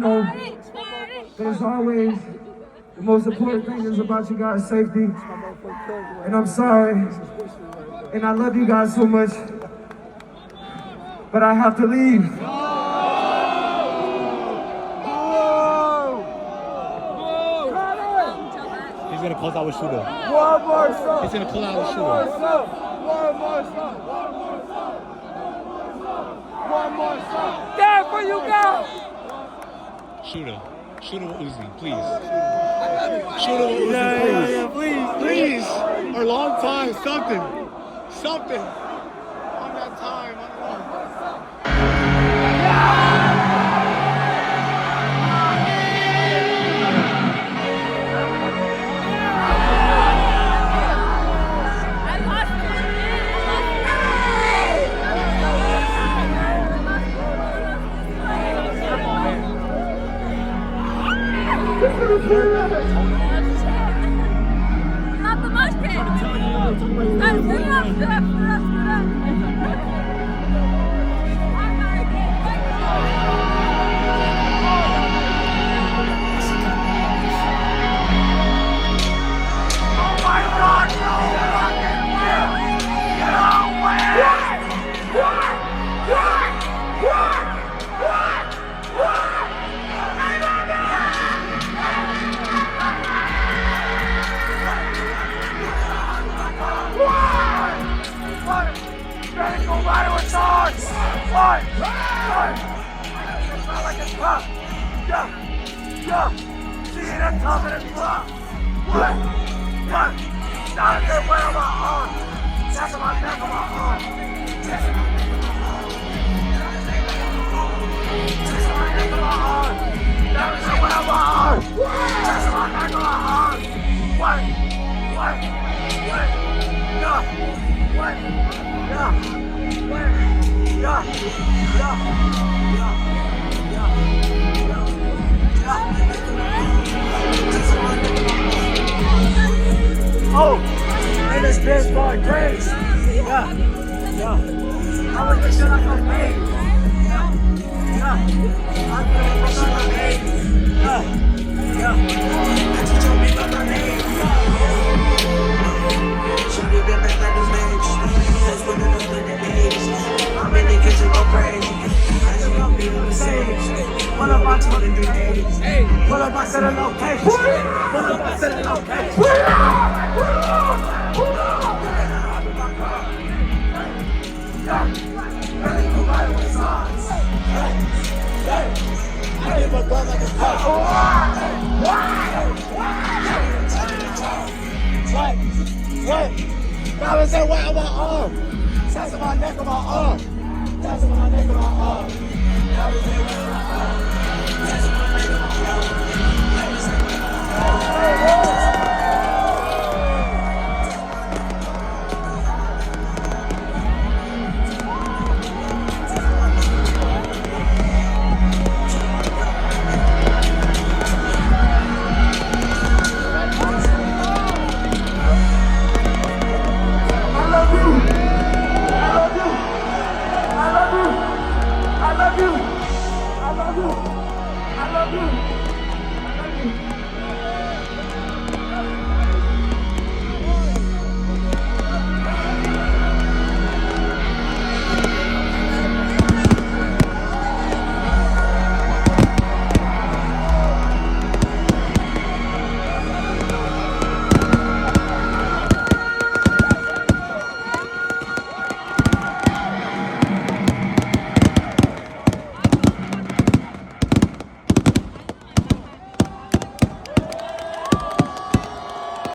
know that as always, the most important thing is about you guys' safety. And I'm sorry, and I love you guys so much, but I have to leave. He's gonna close out with shooter. One more shot. He's gonna close out with shooter. One more shot. One more shot. There for you go. Shooter. Shooter with Uzi, please. Shooter with Uzi, please. Please. Or long time, something. Something. On that time, I don't know. Not the mosh pit. Oh, and this bitch for grace. Yeah. I would get shit like a baby. Yeah. I feel like I'm a baby. Yeah. I just told me about my name. Should have been back like this bitch. That's what I know in the age. I'm in the kitchen go crazy. I just want to be on the stage. Pull up my 23 days. Pull up my set of location. Pull up my set of location. I give a gun like a car. What? Now is that weight on my arm? That's on my neck on my arm. That's on my neck on my arm. Now is that weight on my arm?